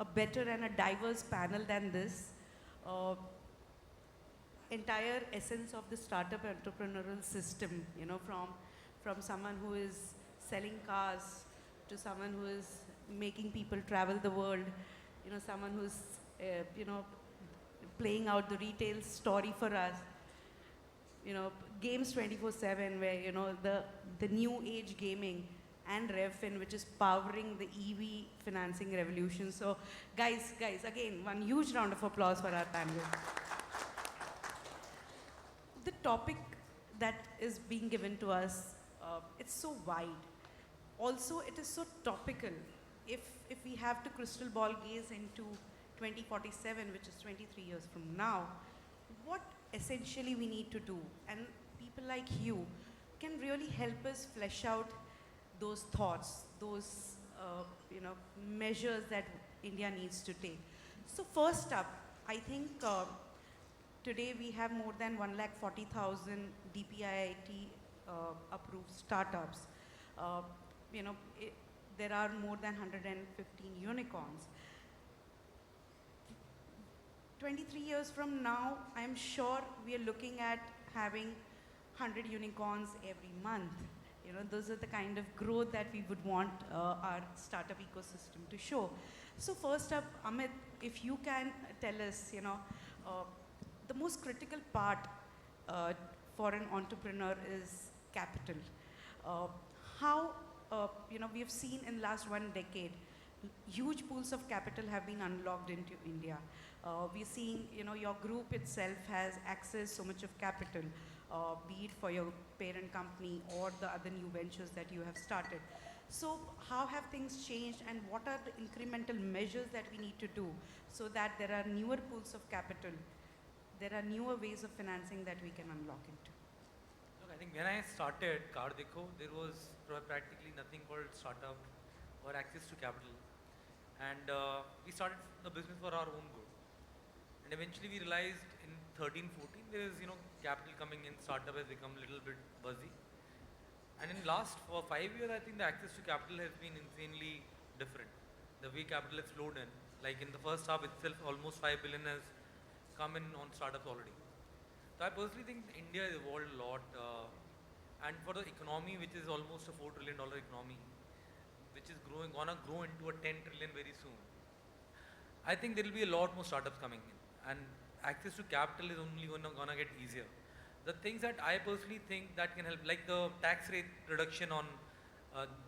a better and a diverse panel than this. Uh, Entire essence of the startup entrepreneurial system, from someone who is selling cars to someone who is making people travel the world, someone who's, playing out the retail story for us, games 24/7, where, the new age gaming, and Revfin, which is powering the EV financing revolution. So guys, again, one huge round of applause for our panelists. The topic that is being given to us, it's so wide. Also, it is so topical. If we have to crystal ball gaze into 2047, which is 23 years from now, what essentially we need to do, and people like you can really help us flesh out those thoughts, those measures that India needs to take. So first up, I think today we have more than 140,000 DPIIT approved startups. Uh, there are more than 115 unicorns. 23 years from now, I'm sure we are looking at having 100 unicorns every month. Those are the kind of growth that we would want our startup ecosystem to show. So first up, Amit, if you can tell us, the most critical part for an entrepreneur is capital. How, we have seen in the last 1 decade, huge pools of capital have been unlocked into India. We're seeing, your group itself has accessed so much of capital, be it for your parent company or the other new ventures that you have started. So how have things changed, and what are the incremental measures that we need to do so that there are newer pools of capital, there are newer ways of financing that we can unlock into? Look, I think when I started CarDekho, there was practically nothing called startup or access to capital. And we started the business for our own good. And eventually we realized in 13, 14, there is, capital coming in, startup has become a little bit buzzy. And in last 5 years, I think the access to capital has been insanely different. The way capital has flowed in, like in the first half itself, almost 5 billion has come in on startups already. So I personally think India has evolved a lot. And for the economy, which is almost a $4 trillion economy, which is gonna grow into a 10 trillion very soon, I think there will be a lot more startups coming in. And access to capital is only gonna get easier. The things that I personally think that can help, like the tax rate reduction on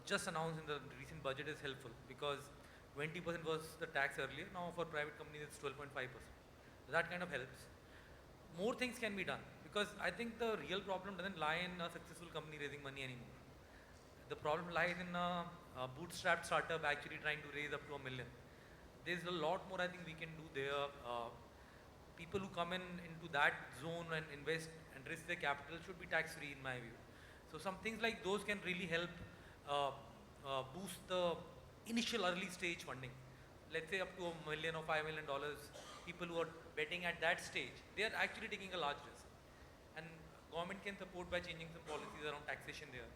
just announced in the recent budget, is helpful, because 20% was the tax earlier. Now for private companies it's 12.5%. That kind of helps. More things can be done, because I think the real problem doesn't lie in a successful company raising money anymore. The problem lies in a bootstrapped startup actually trying to raise up to $1 million. There's a lot more I think we can do there. People who come into that zone and invest and risk their capital should be tax-free in my view. So some things like those can really help boost the initial early stage funding. Let's say up to $1 million or $5 million, people who are betting at that stage, they are actually taking a large risk. And government can support by changing some policies around taxation there.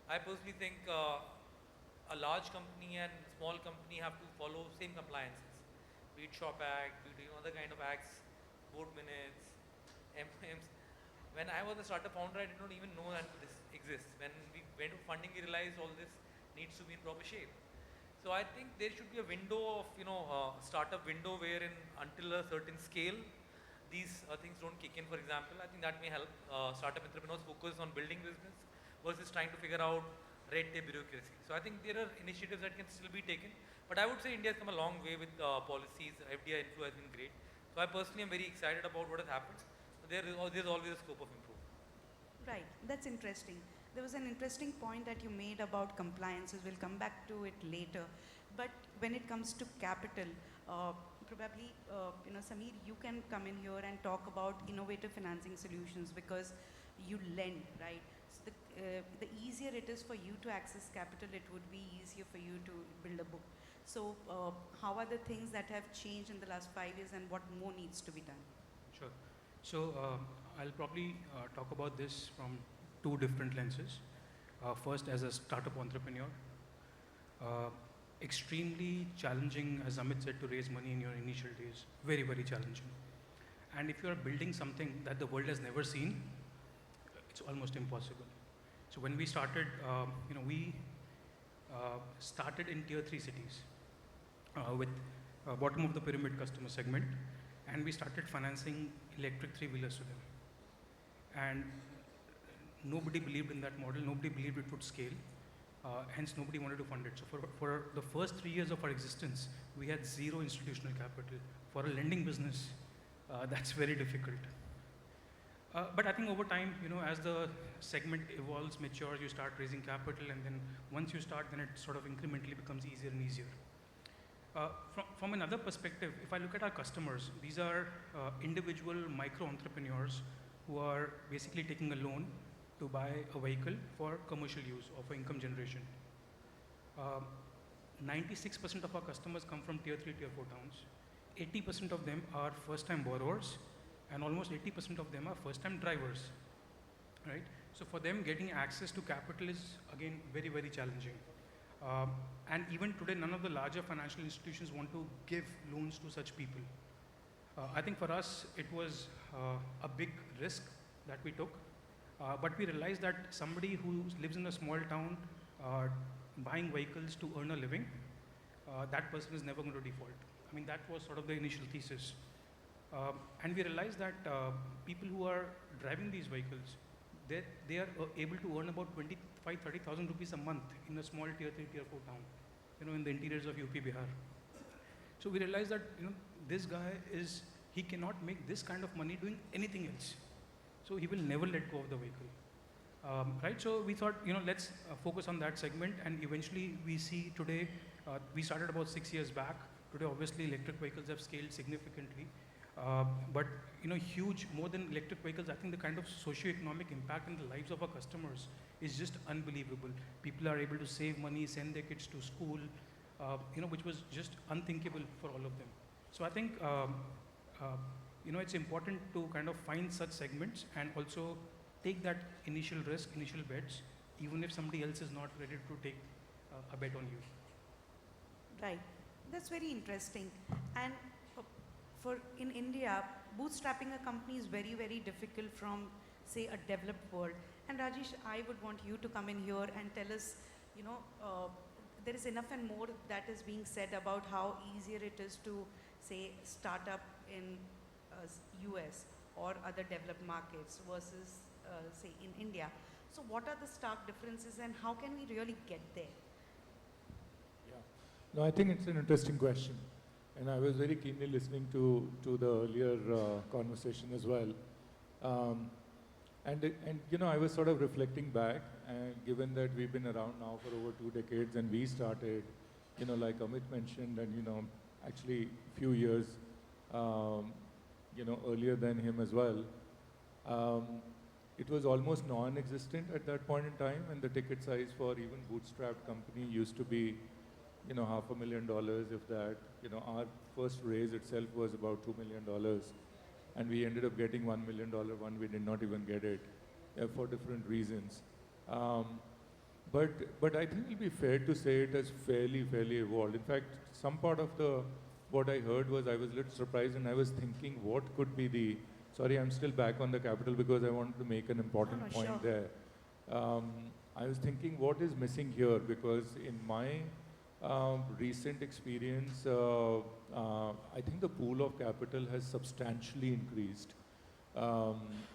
I personally think a large company and small company have to follow same compliances, be it Shop Act, be it other kind of acts, board minutes, MMs. When I was a startup founder, I did not even know that this exists. When we went to funding, we realized all this needs to be in proper shape. So I think there should be a window of, startup window wherein until a certain scale, these things don't kick in, for example. I think that may help startup entrepreneurs focus on building business versus trying to figure out red tape bureaucracy. So I think there are initiatives that can still be taken. But I would say India has come a long way with policies. FDI inflow has been great. So I personally am very excited about what has happened. There's always a scope of improvement. Right, that's interesting. There was an interesting point that you made about compliances. We'll come back to it later. But when it comes to capital, probably, Sameer, you can come in here and talk about innovative financing solutions, because you lend, right? So the easier it is for you to access capital, it would be easier for you to build a book. So how are the things that have changed in the last 5 years, and what more needs to be done? Sure. So I'll probably talk about this from two different lenses. First, as a startup entrepreneur, extremely challenging, as Amit said, to raise money in your initial days. Very, very challenging. And if you are building something that the world has never seen, it's almost impossible. So when we started, we started in tier 3 cities with bottom of the pyramid customer segment, and we started financing electric three-wheelers to them. And nobody believed in that model, nobody believed it would scale, hence nobody wanted to fund it. So for the first 3 years of our existence, we had zero institutional capital. For a lending business, that's very difficult. But I think over time, as the segment evolves, matures, you start raising capital, and then once you start, then it sort of incrementally becomes easier and easier. From another perspective, if I look at our customers, these are individual micro entrepreneurs who are basically taking a loan to buy a vehicle for commercial use or for income generation. 96% of our customers come from tier 3, tier 4 towns. 80% of them are first-time borrowers, and almost 80% of them are first-time drivers, right? So for them, getting access to capital is, again, very, very challenging. And even today, none of the larger financial institutions want to give loans to such people. I think for us, it was a big risk that we took, but we realized that somebody who lives in a small town buying vehicles to earn a living, that person is never going to default. I mean, that was sort of the initial thesis. And we realized that people who are driving these vehicles, they are able to earn about 25,000-30,000 rupees a month in a small tier 3, tier 4 town, in the interiors of UP, Bihar. So we realized that, this guy he cannot make this kind of money doing anything else. So he will never let go of the vehicle, right? So we thought, let's focus on that segment, and eventually we see today, we started about 6 years back. Today, obviously, electric vehicles have scaled significantly. But huge, more than electric vehicles, I think the kind of socio-economic impact in the lives of our customers is just unbelievable. People are able to save money, send their kids to school, which was just unthinkable for all of them. So I think, it's important to kind of find such segments and also take that initial risk, initial bets, even if somebody else is not ready to take a bet on you. Right. That's very interesting. And in India, bootstrapping a company is very, very difficult from, say, a developed world. And Rajesh, I would want you to come in here and tell us, there is enough and more that is being said about how easier it is to, say, start up in US or other developed markets versus, say, in India. So what are the stark differences and how can we really get there? Yeah. No, I think it's an interesting question. And I was very keenly listening to the earlier conversation as well. And I was sort of reflecting back, given that we've been around now for over 2 decades, and we started, like Amit mentioned, and actually a few years, earlier than him as well. It was almost non-existent at that point in time, and the ticket size for even bootstrapped company used to be, $500,000, if that. Our first raise itself was about $2 million, and we ended up getting $1 million one. We did not even get it for different reasons. But I think it'll be fair to say it has fairly evolved. In fact, some part of what I heard was I was a little surprised, and I was thinking what could be the. Sorry, I'm still back on the capital because I wanted to make an important point sure. there. I was thinking what is missing here, because in my recent experience, I think the pool of capital has substantially increased,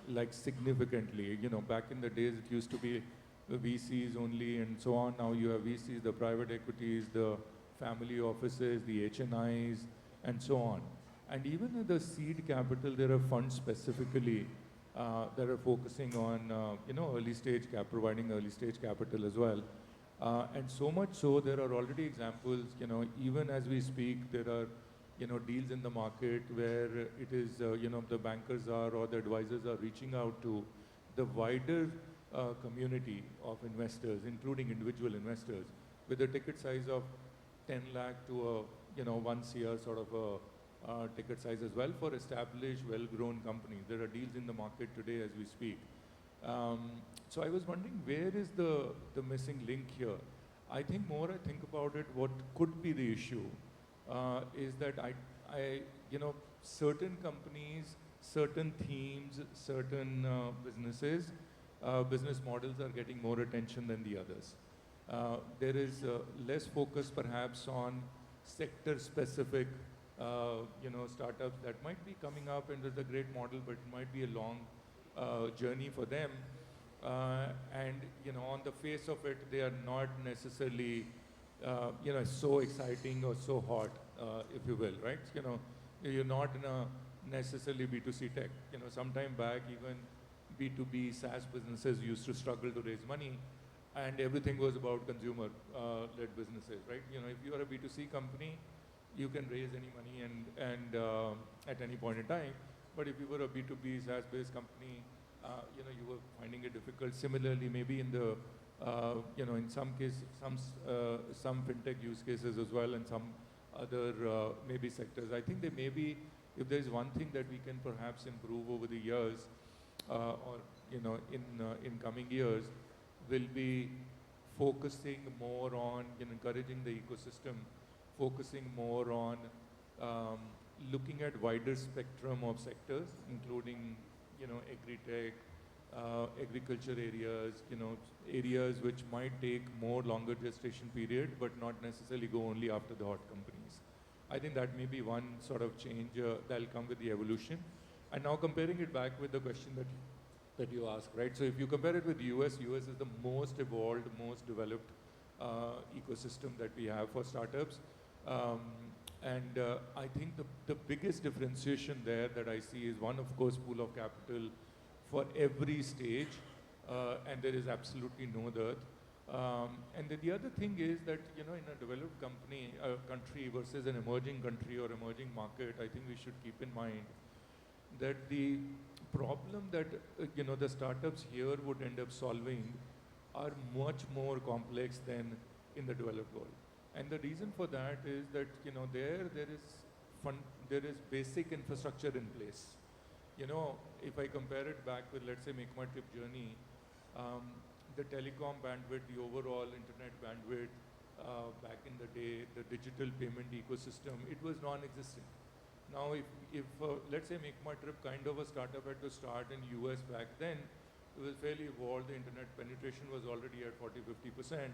like significantly. Back in the days it used to be the VCs only and so on. Now you have VCs, the private equities, the family offices, the HNIs, and so on. And even in the seed capital, there are funds specifically that are focusing on, early stage providing early stage capital as well. And so much so, there are already examples, even as we speak, there are, deals in the market where it is, the bankers are or the advisors are reaching out to the wider community of investors, including individual investors, with a ticket size of 10 lakh to a, 1 CR sort of a ticket size as well for established, well-grown companies. There are deals in the market today as we speak. So I was wondering, where is the missing link here? I think more I think about it, what could be the issue is that you know, certain companies, certain themes, certain businesses, business models are getting more attention than the others. There is less focus perhaps on sector-specific, you know, startups that might be coming up and it's a great model, but it might be a long journey for them. And you know, on the face of it, they are not necessarily, you know, so exciting or so hot, if you will, right? You know, you're not in a necessarily B2C tech. You know, sometime back, even B2B SaaS businesses used to struggle to raise money, and everything was about consumer-led businesses, right? You know, if you are a B2C company, you can raise any money and at any point in time. But if you were a B2B SaaS-based company, you know, you were finding it difficult. Similarly, maybe in the, you know, in some cases, some fintech use cases as well, and some other maybe sectors. I think there may be, if there is one thing that we can perhaps improve over the years, or you know, in coming years, will be focusing more on, you know, encouraging the ecosystem, focusing more on looking at wider spectrum of sectors, including, you know, agri-tech, agriculture areas, you know, areas which might take more longer gestation period, but not necessarily go only after the hot companies. I think that may be one sort of change that'll come with the evolution. And now comparing it back with the question that you asked, right? So if you compare it with US is the most evolved, most developed ecosystem that we have for startups. And I think the biggest differentiation there that I see is one, of course, pool of capital for every stage, and there is absolutely no dearth. And then the other thing is that, you know, in a developed country versus an emerging country or emerging market, I think we should keep in mind that the problem that, you know, the startups here would end up solving are much more complex than in the developed world. And the reason for that is that, you know, there is basic infrastructure in place. You know, if I compare it back with, let's say, MakeMyTrip journey, the telecom bandwidth, the overall internet bandwidth, back in the day, the digital payment ecosystem, it was non-existent. Now, if let's say MakeMyTrip kind of a startup had to start in US back then, it was fairly evolved. The internet penetration was already at 40–50%.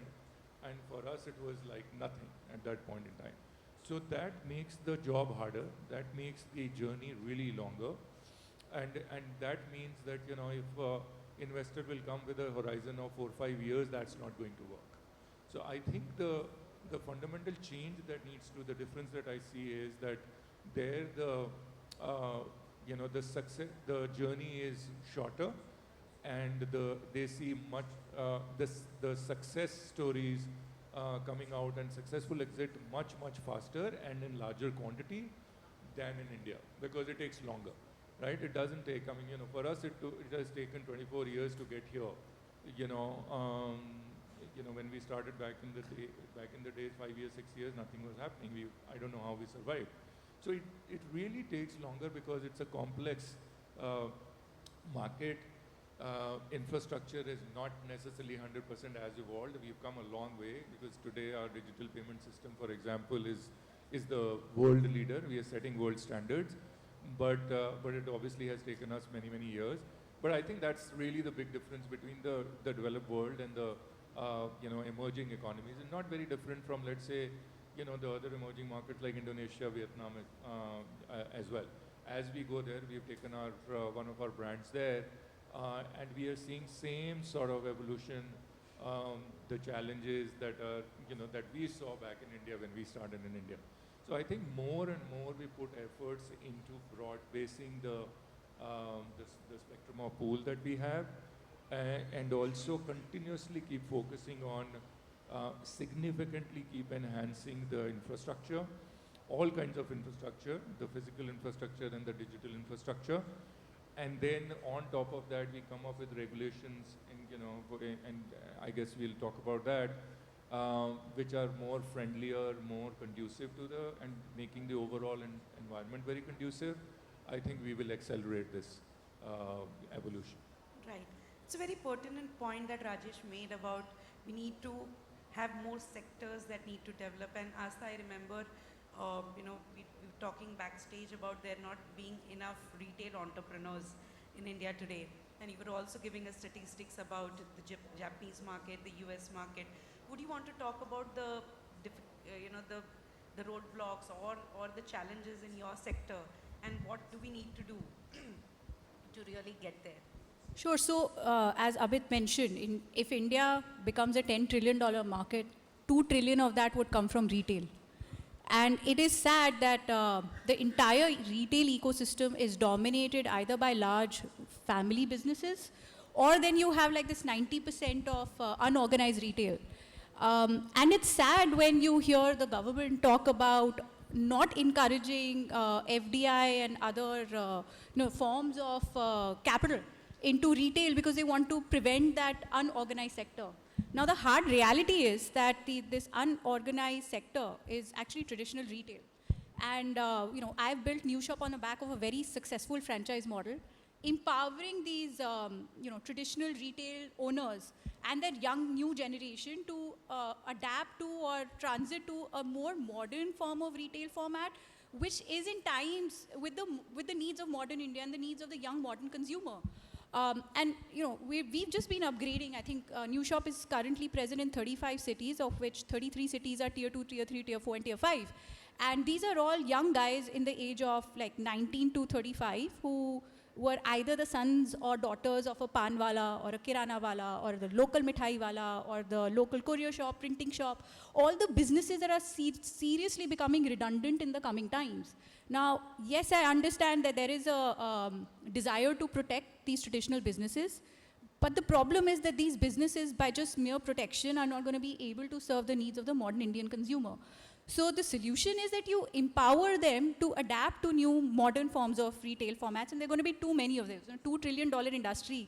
And for us, it was like nothing at that point in time. So that makes the job harder. That makes the journey really longer. And that means that, you know, if investor will come with a horizon of 4 or 5 years, that's not going to work. So I think the fundamental change that needs to, the difference that I see is that there you know, the journey is shorter, and they see much, the success stories coming out and successful exit much faster and in larger quantity than in India, because it takes longer, right? It doesn't take, I mean, you know, for us it has taken 24 years to get here. You know, when we started back in the days, 5 years, 6 years, nothing was happening. I don't know how we survived. So it really takes longer because it's a complex market. Infrastructure is not necessarily 100% as evolved. We've come a long way, because today our digital payment system, for example, is the world leader. We are setting world standards, but it obviously has taken us many years. But I think that's really the big difference between the developed world and the you know, emerging economies. It's not very different from, let's say, you know, the other emerging markets like Indonesia, Vietnam, as well. As we go there, we've taken one of our brands there. And we are seeing same sort of evolution, the challenges that are, you know, that we saw back in India when we started in India. So I think more and more we put efforts into broad basing the spectrum of pool that we have, and also continuously keep focusing on significantly keep enhancing the infrastructure, all kinds of infrastructure, the physical infrastructure and the digital infrastructure. And then on top of that, we come up with regulations, and, you know, and I guess we'll talk about that, which are more friendlier, more conducive to and making the overall environment very conducive. I think we will accelerate this evolution. Right. It's a very pertinent point that Rajesh made about we need to have more sectors that need to develop. And Aastha, I remember, we were talking backstage about there not being enough retail entrepreneurs in India today. And you were also giving us statistics about the Japanese market, the US market. Would you want to talk about the roadblocks or the challenges in your sector, and what do we need to do to really get there? Sure. So, as Amit mentioned, if India becomes a $10 trillion market, 2 trillion of that would come from retail. And it is sad that the entire retail ecosystem is dominated either by large family businesses, or then you have like this 90% of unorganized retail. And it's sad when you hear the government talk about not encouraging FDI and other forms of capital into retail because they want to prevent that unorganized sector. Now the hard reality is that this unorganized sector is actually traditional retail. And I've built New Shop on the back of a very successful franchise model, empowering these traditional retail owners and their young new generation to adapt to or transit to a more modern form of retail format, which is in times with the needs of modern India and the needs of the young modern consumer. We've just been upgrading. I think New Shop is currently present in 35 cities, of which 33 cities are tier 2, tier 3, tier 4, and tier 5. And these are all young guys in the age of like 19 to 35 who were either the sons or daughters of a panwala or a kirana wala or the local mithai wala or the local courier shop, printing shop, all the businesses that are seriously becoming redundant in the coming times. Now, yes, I understand that there is a desire to protect these traditional businesses, but the problem is that these businesses, by just mere protection, are not going to be able to serve the needs of the modern Indian consumer. So the solution is that you empower them to adapt to new modern forms of retail formats, and there are going to be too many of those. $2 trillion industry,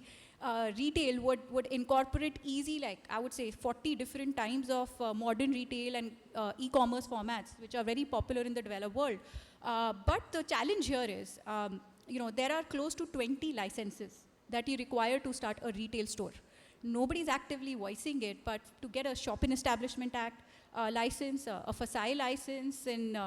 retail would incorporate easy, like I would say 40 different types of modern retail and e-commerce formats, which are very popular in the developed world. But the challenge here is, there are close to 20 licenses that you require to start a retail store. Nobody's actively voicing it, but to get a Shop in Establishment Act license, a FSI license, and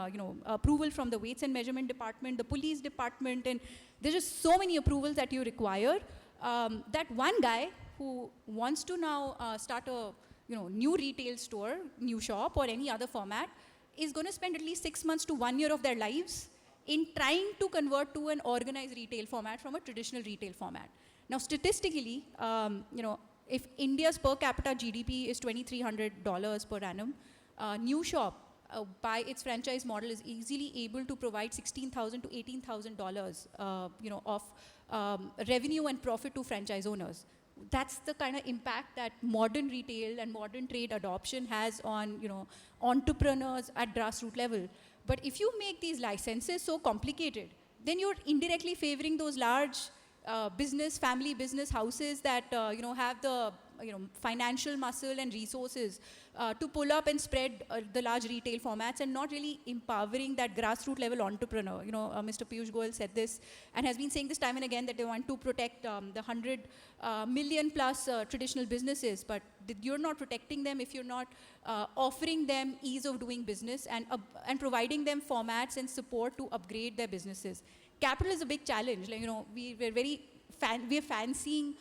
approval from the Weights and Measurement Department, the Police Department, and there's just so many approvals that you require that one guy who wants to now start a new retail store, new shop, or any other format is going to spend at least 6 months to 1 year of their lives in trying to convert to an organized retail format from a traditional retail format. Now, statistically, if India's per capita GDP is $2,300 per annum, New Shop, by its franchise model, is easily able to provide $16,000 to $18,000, of revenue and profit to franchise owners. That's the kind of impact that modern retail and modern trade adoption has on, entrepreneurs at grassroots level. But if you make these licenses so complicated, then you're indirectly favoring those large family business houses that have the financial muscle and resources to pull up and spread the large retail formats, and not really empowering that grassroots level entrepreneur. Mr. Piyush Goyal said this and has been saying this time and again that they want to protect the 100 million plus traditional businesses, but you're not protecting them if you're not offering them ease of doing business and providing them formats and support to upgrade their businesses. Capital is a big challenge. We're fancying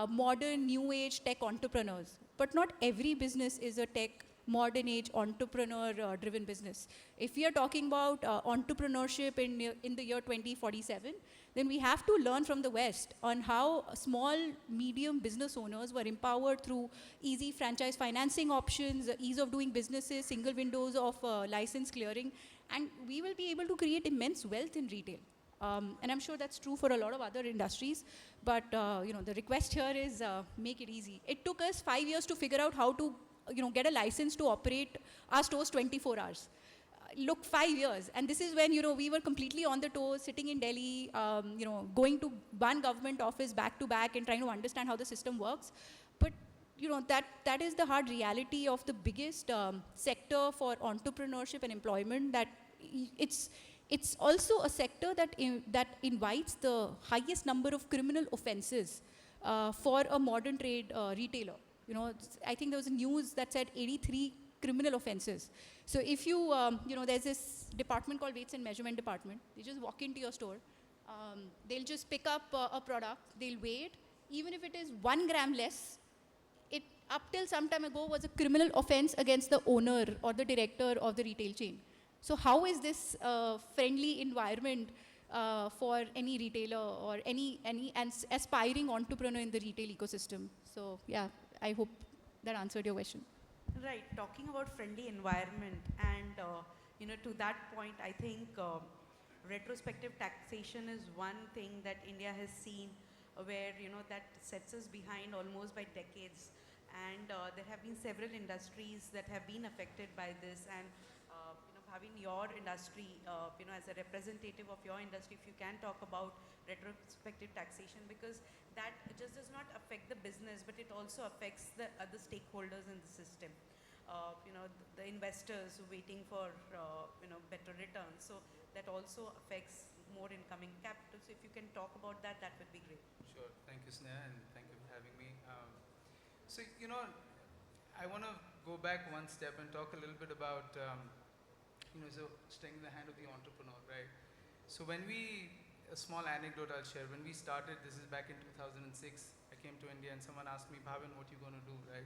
modern, new age tech entrepreneurs. But not every business is a tech, modern age, entrepreneur-driven business. If we are talking about entrepreneurship in the year 2047, then we have to learn from the West on how small, medium business owners were empowered through easy franchise financing options, ease of doing businesses, single windows of license clearing, and we will be able to create immense wealth in retail. And I'm sure that's true for a lot of other industries, but the request here is make it easy. It took us 5 years to figure out how to get a license to operate our stores 24 hours. Look, 5 years, and this is when we were completely on the toes, sitting in Delhi, going to one government office back to back and trying to understand how the system works. But that is the hard reality of the biggest sector for entrepreneurship and employment. That it's also a sector that invites the highest number of criminal offenses for a modern trade retailer. I think there was news that said 83 criminal offenses. So if you, there's this department called Weights and Measurement Department. They just walk into your store. They'll just pick up a product. They'll weigh it. Even if it is 1 gram less, it up till some time ago was a criminal offense against the owner or the director of the retail chain. So how is this friendly environment for any retailer or any aspiring entrepreneur in the retail ecosystem? So yeah, I hope that answered your question. Right, talking about friendly environment and to that point, I think retrospective taxation is one thing that India has seen where that sets us behind almost by decades, and there have been several industries that have been affected by this. And Bhavin, your industry, as a representative of your industry, if you can talk about retrospective taxation, because that just does not affect the business, but it also affects the other stakeholders in the system. The investors waiting for better returns. So that also affects more incoming capital. So if you can talk about that, that would be great. Sure. Thank you, Sneha, and thank you for having me. So, I want to go back one step and talk a little bit about, so staying in the hand of the entrepreneur, right? So a small anecdote I'll share. When we started, this is back in 2006, I came to India and someone asked me, Bhavin, what are you going to do, right?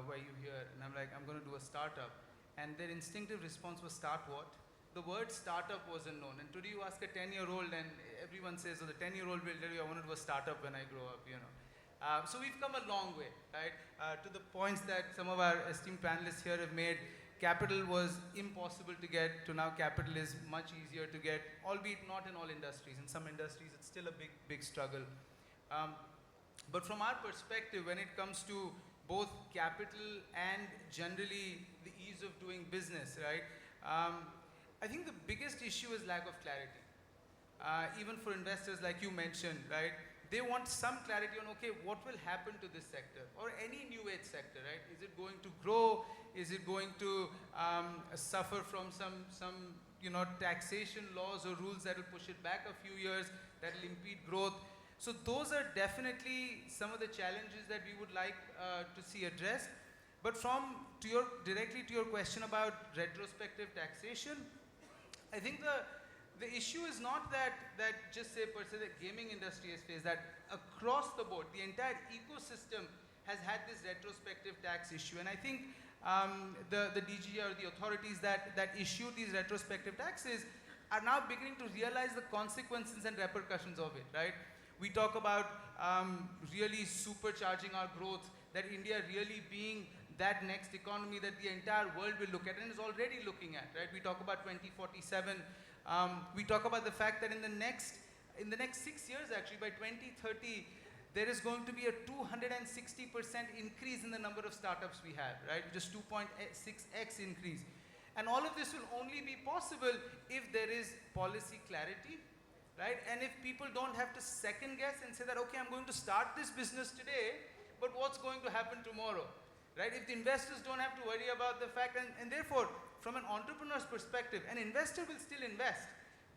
Why are you here? And I'm like, I'm going to do a startup. And their instinctive response was, start what? The word startup wasn't known. And today you ask a 10-year-old and everyone says, oh, the 10-year-old will tell you, I want to do a startup when I grow up, So we've come a long way, right? To the points that some of our esteemed panelists here have made, capital was impossible to get, to now capital is much easier to get, albeit not in all industries. In some industries, it's still a big, big struggle. But from our perspective, when it comes to both capital and generally the ease of doing business, right? I think the biggest issue is lack of clarity. Even for investors like you mentioned, right? They want some clarity on, okay, what will happen to this sector or any new age sector, right? Is it going to grow? Is it going to suffer from some taxation laws or rules that will push it back a few years, that will impede growth? So those are definitely some of the challenges that we would like to see addressed. But directly to your question about retrospective taxation, I think the issue is not that just say per se the gaming industry has faced that. Across the board, the entire ecosystem has had this retrospective tax issue. And I think the DG or the authorities that issue these retrospective taxes are now beginning to realize the consequences and repercussions of it, right? We talk about really supercharging our growth, that India really being that next economy that the entire world will look at and is already looking at, right? We talk about 2047. We talk about the fact that in the next 6 years, actually, by 2030, there is going to be a 260% increase in the number of startups we have, right? Just 2.6x increase. And all of this will only be possible if there is policy clarity, right? And if people don't have to second guess and say that, okay, I'm going to start this business today, but what's going to happen tomorrow? Right? If the investors don't have to worry about the fact, and therefore, from an entrepreneur's perspective, an investor will still invest,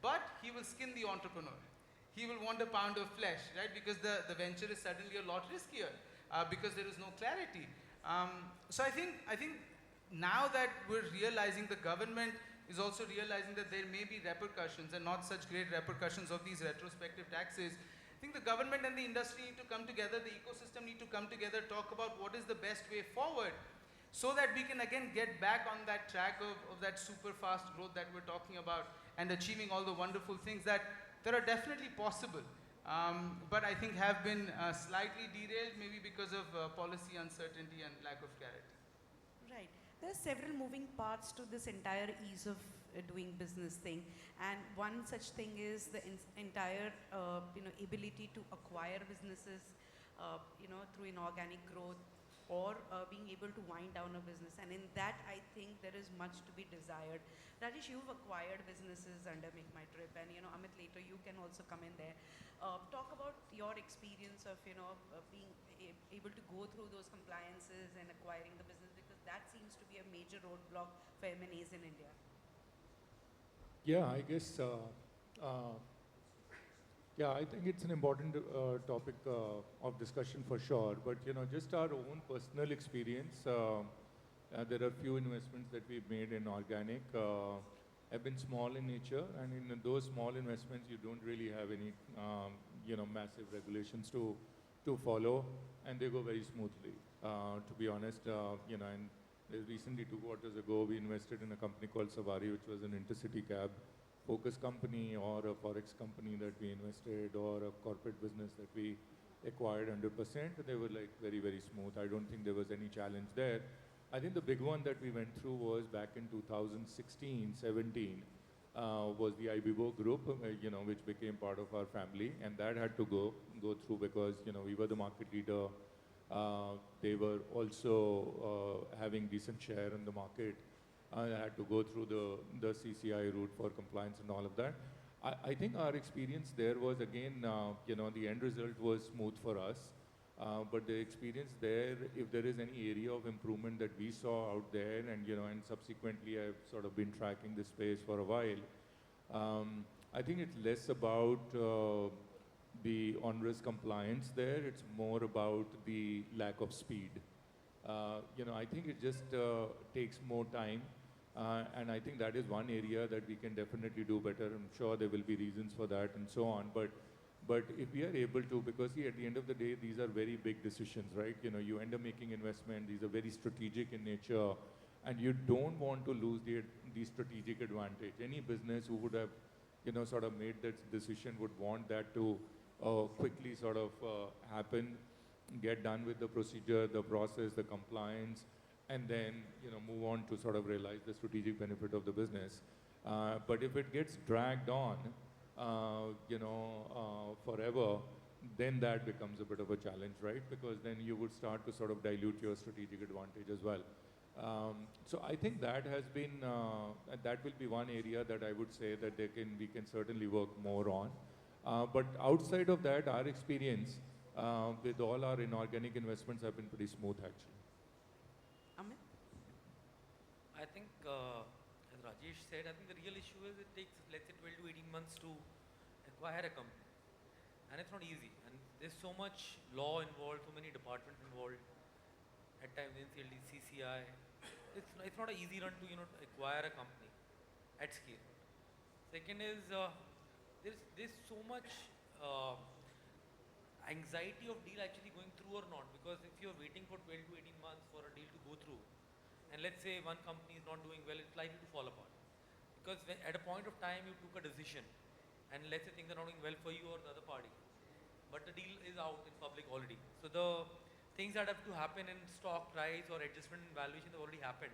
but he will skin the entrepreneur. He will want a pound of flesh, right? Because the venture is suddenly a lot riskier because there is no clarity. So I think now that we're realizing, the government is also realizing that there may be repercussions and not such great repercussions of these retrospective taxes. I think the government and the industry need to come together, the ecosystem need to come together, talk about what is the best way forward so that we can again get back on that track of that super fast growth that we're talking about and achieving all the wonderful things that are definitely possible, but I think have been slightly derailed maybe because of policy uncertainty and lack of clarity. Right. There are several moving parts to this entire ease of doing business thing, and one such thing is the entire ability to acquire businesses through inorganic growth or being able to wind down a business, and in that I think there is much to be desired. Rajesh, you've acquired businesses under MakeMyTrip, and Amit, later you can also come in there. Talk about your experience of being able to go through those compliances and acquiring the business, because that seems to be a major roadblock for M&As in India. Yeah, I guess Yeah, I think it's an important topic of discussion for sure. But just our own personal experience. There are few investments that we've made in organic. Have been small in nature, and in those small investments, you don't really have any massive regulations to follow, and they go very smoothly. To be honest, and recently 2 quarters ago, we invested in a company called Savari, which was an intercity cab focus company, or a forex company that we invested, or a corporate business that we acquired 100%. They were like very, very smooth. I don't think there was any challenge there. I think the big one that we went through was back in 2016, 17, was the IBBO group, which became part of our family, and that had to go through because we were the market leader. They were also having decent share in the market. I had to go through the CCI route for compliance and all of that. I think our experience there was again, the end result was smooth for us. But the experience there, if there is any area of improvement that we saw out there, and subsequently I've sort of been tracking this space for a while, I think it's less about the onerous compliance there. It's more about the lack of speed. I think it just takes more time. And I think that is one area that we can definitely do better. I'm sure there will be reasons for that and so on. But if we are able to, because see, at the end of the day, these are very big decisions, right? You end up making investment. These are very strategic in nature, and you don't want to lose the strategic advantage. Any business who would have, sort of made that decision would want that to quickly sort of happen, get done with the procedure, the process, the compliance, and then move on to sort of realize the strategic benefit of the business. But if it gets dragged on, forever, then that becomes a bit of a challenge, right? Because then you would start to sort of dilute your strategic advantage as well. So I think that has been, that will be one area that I would say that we can certainly work more on. But outside of that, our experience with all our inorganic investments have been pretty smooth actually. Amit? I think, as Rajesh said, I think the real issue is it takes, let's say, 12 to 18 months to acquire a company. And it's not easy. And there's so much law involved, so many departments involved. At times, NCLT, CCI. It's not an easy run to, acquire a company at scale. Second is, there's so much anxiety of deal actually going through or not, because if you're waiting for 12 to 18 months for a deal to go through, and let's say one company is not doing well, it's likely to fall apart. Because at a point of time you took a decision, and let's say things are not going well for you or the other party, but the deal is out in public already. So the things that have to happen in stock price or adjustment in valuation have already happened,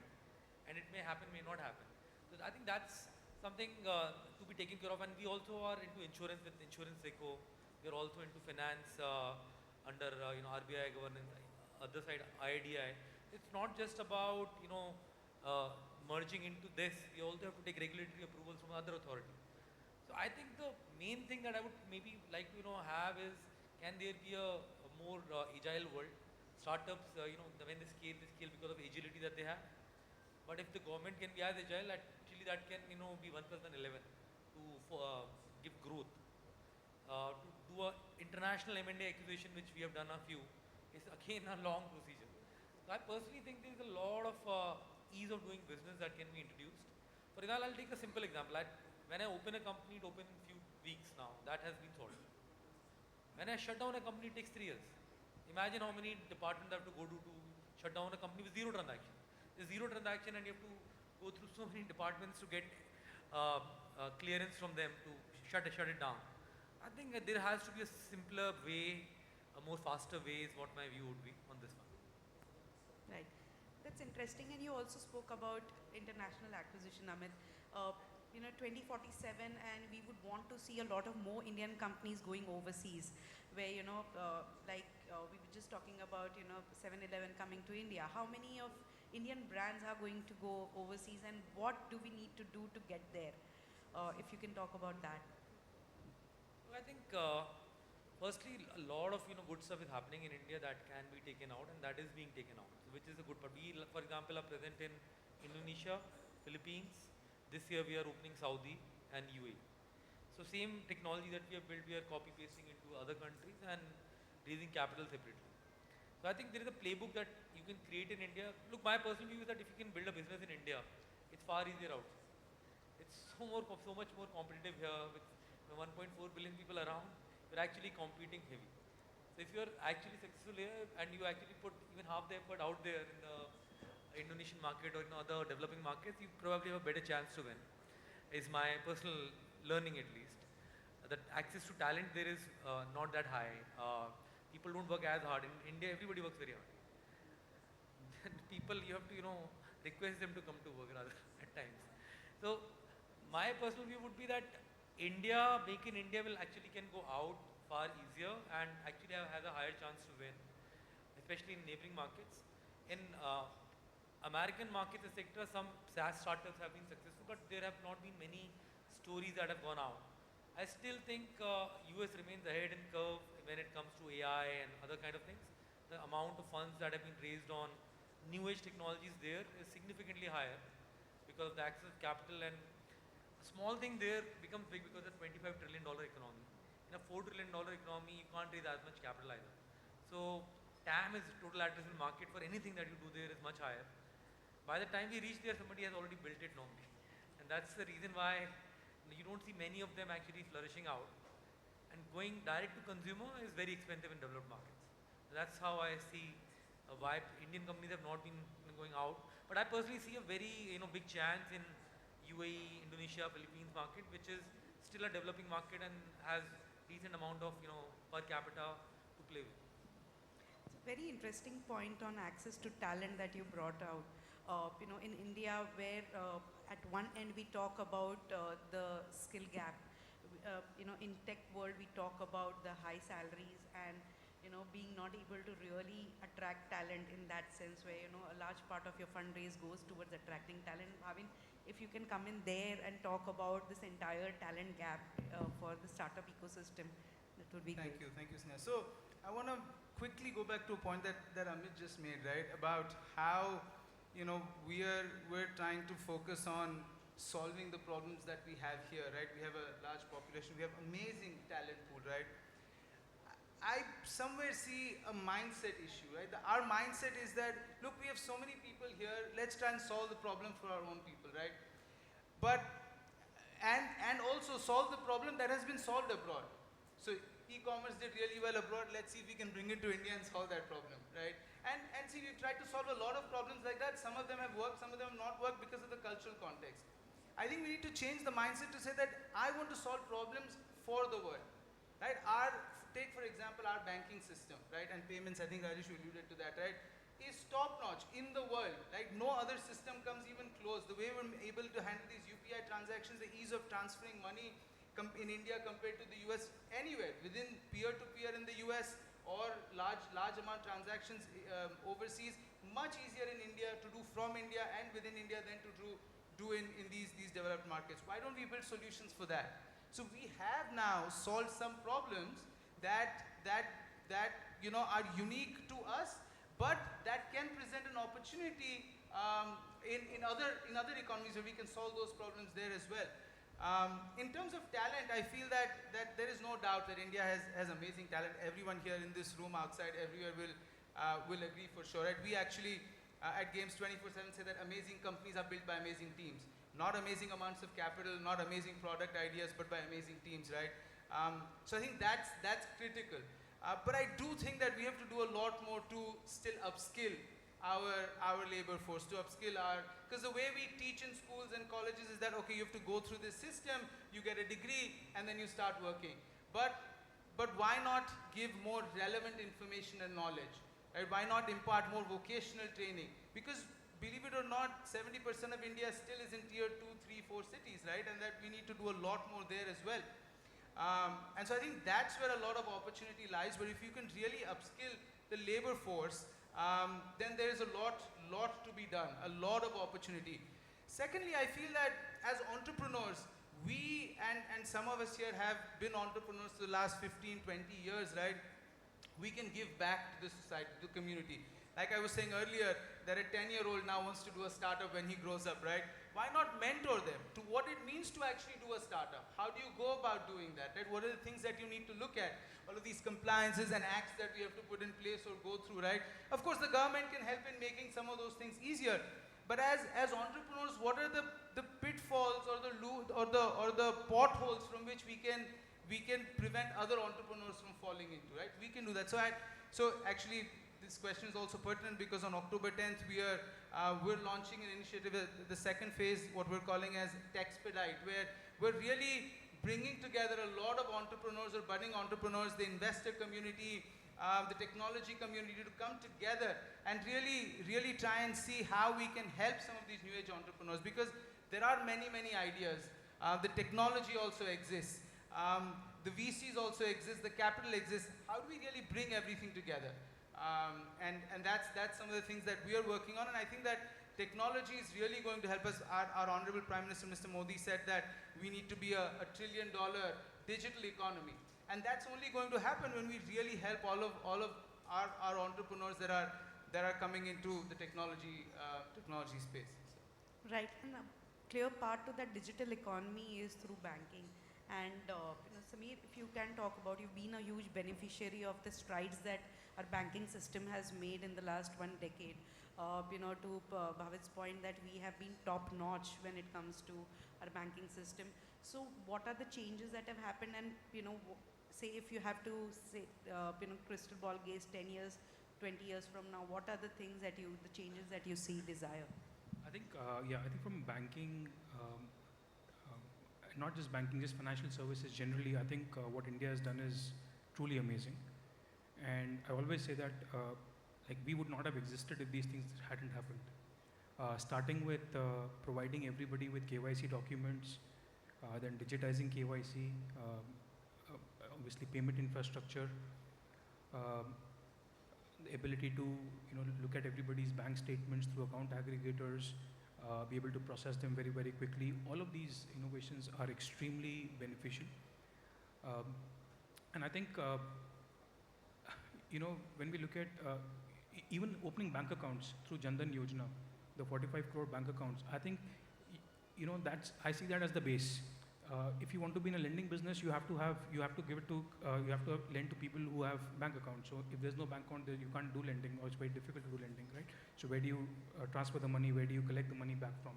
and it may happen, may not happen. So I think that's something to be taken care of. And we also are into insurance with Insurance Eco. We are also into finance under RBI governance. Other side IIDI. It's not just about merging into this. We also have to take regulatory approvals from other authorities. So I think the main thing that I would maybe like to have is, can there be a more agile world? Startups, when they scale because of agility that they have. But if the government can be as agile, actually that can be 1 plus 1 11 to give growth. To do an international M&A acquisition, which we have done a few, is again a long procedure. So I personally think there is a lot of ease of doing business that can be introduced. For example, I'll take a simple example. When I open a company, it opens in a few weeks now. That has been solved. When I shut down a company, it takes 3 years. Imagine how many departments I have to go to shut down a company with zero transaction. There's zero transaction, and you have to go through so many departments to get clearance from them to shut it down. I think there has to be a simpler way, a more faster way is what my view would be on this one. Right. That's interesting. And you also spoke about international acquisition, Amit. 2047, and we would want to see a lot of more Indian companies going overseas, where, we were just talking about, 7-Eleven coming to India. How many of Indian brands are going to go overseas, and what do we need to do to get there? If you can talk about that. Well, I think, firstly, a lot of good stuff is happening in India that can be taken out, and that is being taken out, which is a good part. We, for example, are present in Indonesia, Philippines. This year we are opening Saudi and UAE. So same technology that we have built, we are copy pasting into other countries and raising capital separately. So I think there is a playbook that you can create in India. Look, my personal view is that if you can build a business in India, it's far easier out. It's so much more competitive here with 1.4 billion people around. You're actually competing heavy. So if you're actually successful here and you actually put even half the effort out there in the Indonesian market or in other developing markets, you probably have a better chance to win. Is my personal learning at least. That access to talent there is not that high. People don't work as hard. In India, everybody works very hard. People, you have to, request them to come to work rather at times. So my personal view would be that India, Make in India will actually can go out far easier and actually has a higher chance to win, especially in neighboring markets. In American markets, etc., some SaaS startups have been successful, but there have not been many stories that have gone out. I still think US remains ahead in curve when it comes to AI and other kind of things. The amount of funds that have been raised on new age technologies there is significantly higher because of the access to capital, and a small thing there becomes big because of the $25 trillion economy. In a $4 trillion economy, you can't raise as much capital either. So TAM is total addressable market for anything that you do there is much higher. By the time we reach there, somebody has already built it normally. And that's the reason why you don't see many of them actually flourishing out. And going direct to consumer is very expensive in developed markets. That's how I see why Indian companies have not been going out. But I personally see a very big chance in UAE, Indonesia, Philippines market, which is still a developing market and has decent amount of per capita to play with. It's a very interesting point on access to talent that you brought out. In India, where at one end we talk about the skill gap. In tech world we talk about the high salaries and being not able to really attract talent in that sense, where a large part of your fundraise goes towards attracting talent. Bhavin, if you can come in there and talk about this entire talent gap for the startup ecosystem, that would be great. Thank you, Sneha. So I want to quickly go back to a point that Amit just made, right, about how we're trying to focus on solving the problems that we have here, right? We have a large population, we have amazing talent pool, right? I somewhere see a mindset issue, right? Our mindset is that, look, we have so many people here, let's try and solve the problem for our own people, right? But, and also solve the problem that has been solved abroad. So e-commerce did really well abroad, let's see if we can bring it to India and solve that problem, right? And see, we've tried to solve a lot of problems like that. Some of them have worked, some of them have not worked because of the cultural context. I think we need to change the mindset to say that I want to solve problems for the world, right? Take for example our banking system, right? And payments, I think Rajesh alluded to that, right? Is top notch in the world, right? No other system comes even close. The way we're able to handle these UPI transactions, the ease of transferring money in India compared to the US, anywhere, within peer-to-peer in the US, or large amount transactions overseas, much easier in India to do from India and within India than to do in these developed markets. Why don't we build solutions for that? So we have now solved some problems that are unique to us, but that can present an opportunity in other economies where we can solve those problems there as well. In terms of talent, I feel that there is no doubt that India has amazing talent. Everyone here in this room, outside, everywhere will agree for sure. Right? We actually at Games 24/7 say that amazing companies are built by amazing teams. Not amazing amounts of capital, not amazing product ideas, but by amazing teams, right? So I think that's critical. But I do think that we have to do a lot more to still upskill our labor force, to upskill because the way we teach in schools and colleges is that, okay, you have to go through this system, you get a degree, and then you start working. But why not give more relevant information and knowledge? Right? Why not impart more vocational training? Because believe it or not, 70% of India still is in tier 2, 3, 4 cities, right? And that we need to do a lot more there as well. And so I think that's where a lot of opportunity lies, where if you can really upskill the labor force, then there is a lot to be done, a lot of opportunity. Secondly, I feel that as entrepreneurs, we and some of us here have been entrepreneurs for the last 15, 20 years, right? We can give back to the society, to the community. Like I was saying earlier, that a 10-year-old now wants to do a startup when he grows up, right? why not mentor them to what it means to actually do a startup? How do you go about doing that? Right? What are the things that you need to look at? All of these compliances and acts that we have to put in place or go through, right? Of course, the government can help in making some of those things easier. But as entrepreneurs, what are the pitfalls or the potholes from which we can prevent other entrepreneurs from falling into, right? We can do that. So actually, this question is also pertinent because on October 10th, we're launching an initiative, the second phase, what we're calling as Techspedite, where we're really bringing together a lot of entrepreneurs or budding entrepreneurs, the investor community, the technology community to come together and really try and see how we can help some of these new age entrepreneurs, because there are many ideas. The technology also exists. The VCs also exist, the capital exists. How do we really bring everything together? And that's some of the things that we are working on, and I think that technology is really going to help us. Our Honorable Prime Minister, Mr. Modi, said that we need to be a $1 trillion digital economy. And that's only going to happen when we really help all of our entrepreneurs that are coming into the technology space. So. Right, and a clear part to that digital economy is through banking. And Sameer, if you can talk about, you've been a huge beneficiary of the strides that our banking system has made in the last 1 decade. To Bhavin's point that we have been top notch when it comes to our banking system. So what are the changes that have happened, and say if you have to say, crystal ball gaze 10 years, 20 years from now, what are the things that the changes that you see, desire? I think from banking, not just banking, just financial services generally, I think what India has done is truly amazing. And I always say that we would not have existed if these things hadn't happened. Starting with providing everybody with KYC documents, then digitizing KYC, obviously payment infrastructure, the ability to look at everybody's bank statements through account aggregators, be able to process them very quickly. All of these innovations are extremely beneficial, and I think when we look at even opening bank accounts through Jan Dhan Yojana, the 45 crore bank accounts, I think I see that as the base. If you want to be in a lending business, you have to lend to people who have bank accounts. So if there's no bank account, you can't do lending, or it's very difficult to do lending, right? So where do you transfer the money? Where do you collect the money back from?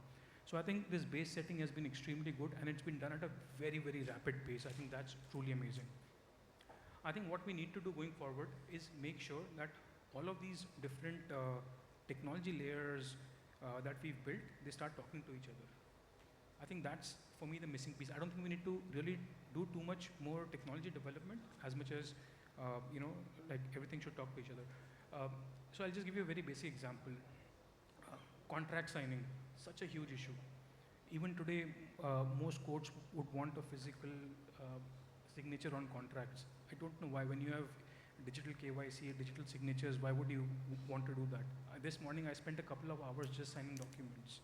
So I think this base setting has been extremely good, and it's been done at a very rapid pace. I think that's truly amazing. I think what we need to do going forward is make sure that all of these different technology layers that we've built, they start talking to each other. I think that's, for me, the missing piece. I don't think we need to really do too much more technology development as much as, everything should talk to each other. So I'll just give you a very basic example. Contract signing, such a huge issue. Even today, most courts would want a physical signature on contracts. I don't know why. When you have digital KYC, digital signatures, why would you want to do that? This morning, I spent a couple of hours just signing documents,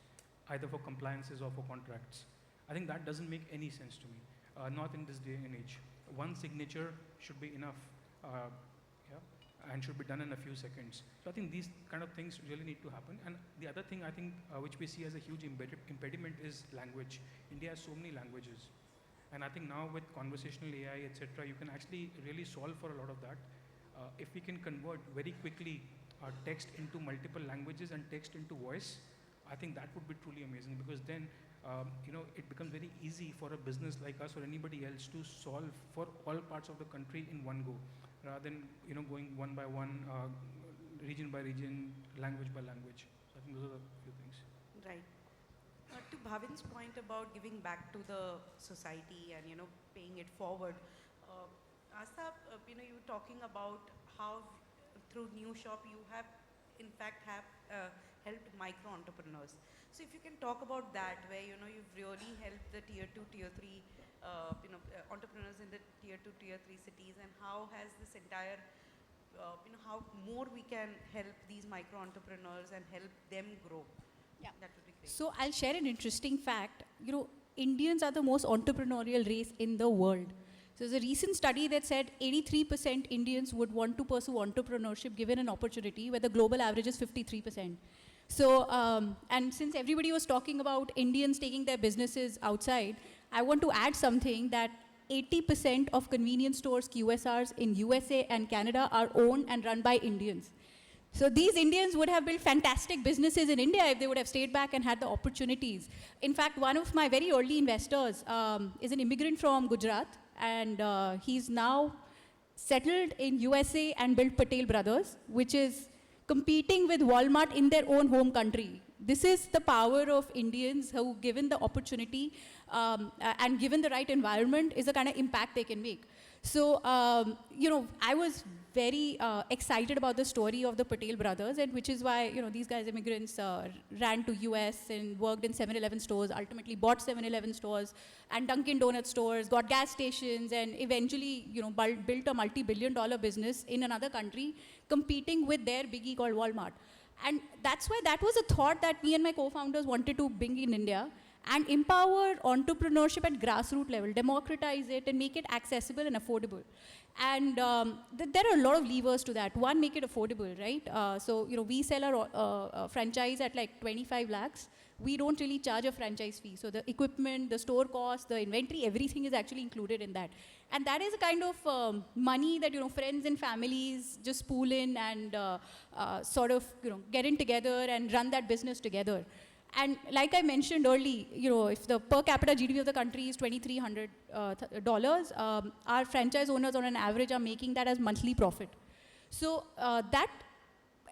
either for compliances or for contracts. I think that doesn't make any sense to me, not in this day and age. One signature should be enough, and should be done in a few seconds. So I think these kind of things really need to happen. And the other thing I think which we see as a huge impediment is language. India has so many languages. And I think now with conversational AI, etc., you can actually really solve for a lot of that. If we can convert very quickly text into multiple languages and text into voice, I think that would be truly amazing, because then it becomes very easy for a business like us or anybody else to solve for all parts of the country in one go, rather than going one by one, region by region, language by language. So I think those are the few things. Right. To Bhavin's point about giving back to the society and paying it forward, Aastha, you were talking about how through New Shop you have in fact helped micro entrepreneurs. So if you can talk about that, where you've really helped the tier 2, tier 3 entrepreneurs in the tier 2, tier 3 cities, and how has this entire how more we can help these micro entrepreneurs and help them grow. Yeah. That would be great. So I'll share an interesting fact. Indians are the most entrepreneurial race in the world. So there's a recent study that said 83% Indians would want to pursue entrepreneurship given an opportunity, where the global average is 53%. So, and since everybody was talking about Indians taking their businesses outside, I want to add something that 80% of convenience stores, QSRs in USA and Canada are owned and run by Indians. So these Indians would have built fantastic businesses in India if they would have stayed back and had the opportunities. In fact, one of my very early investors is an immigrant from Gujarat, and he's now settled in USA and built Patel Brothers, which is competing with Walmart in their own home country. This is the power of Indians who, given the opportunity and given the right environment, is the kind of impact they can make. So, I was very excited about the story of the Patel brothers, and which is why, these guys, immigrants, ran to US and worked in 7-Eleven stores, ultimately bought 7-Eleven stores and Dunkin' Donut stores, got gas stations, and eventually, built a multi-billion-dollar business in another country, competing with their biggie called Walmart. And that's why that was a thought that me and my co-founders wanted to bring in India and empower entrepreneurship at grassroots level, democratize it and make it accessible and affordable. And there are a lot of levers to that. One, make it affordable, right? So, we sell our franchise at like 25 lakhs. We don't really charge a franchise fee. So the equipment, the store cost, the inventory, everything is actually included in that. And that is a kind of money that, friends and families just pool in and sort of, get in together and run that business together. And like I mentioned early, if the per capita GDP of the country is $2,300, our franchise owners on an average are making that as monthly profit. So that,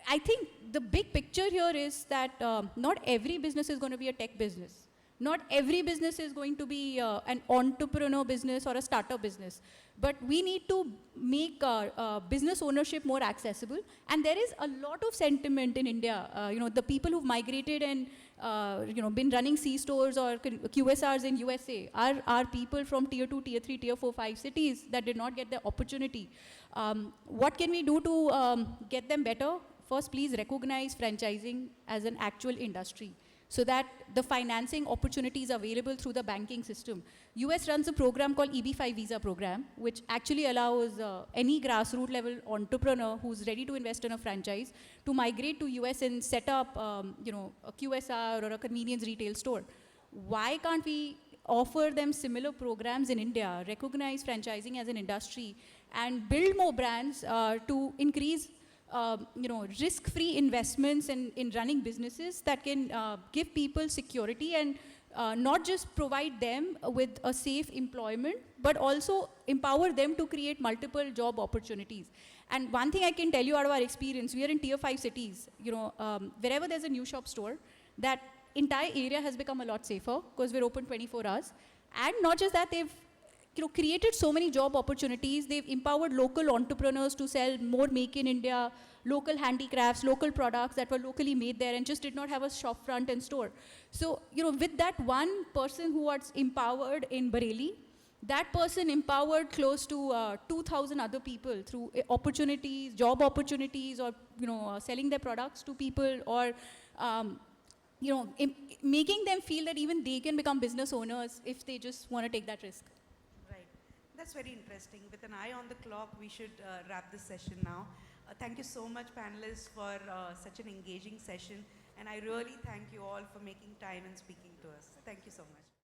I think the big picture here is that not every business is going to be a tech business. Not every business is going to be an entrepreneur business or a startup business. But we need to make business ownership more accessible. And there is a lot of sentiment in India. The people who've migrated and been running C-stores or QSRs in USA are people from tier 2, tier 3, tier 4, 5 cities that did not get the opportunity. What can we do to get them better? First, please recognize franchising as an actual industry, so that the financing opportunities available through the banking system. US runs a program called EB5 visa program, which actually allows any grassroots level entrepreneur who's ready to invest in a franchise to migrate to US and set up a QSR or a convenience retail store. Why can't we offer them similar programs in India, recognize franchising as an industry, and build more brands to increase risk-free investments in running businesses that can give people security and not just provide them with a safe employment, but also empower them to create multiple job opportunities. And one thing I can tell you out of our experience, we are in tier 5 cities. Wherever there's a new shop store, that entire area has become a lot safer because we're open 24 hours. And not just that, they've created so many job opportunities. They've empowered local entrepreneurs to sell more make in India, local handicrafts, local products that were locally made there and just did not have a shop front and store. So, with that one person who was empowered in Bareilly, that person empowered close to 2,000 other people through opportunities, job opportunities, or, selling their products to people, or, making them feel that even they can become business owners if they just want to take that risk. That's very interesting. With an eye on the clock, we should wrap this session now. Thank you so much, panelists, for such an engaging session. And I really thank you all for making time and speaking to us. Thank you so much.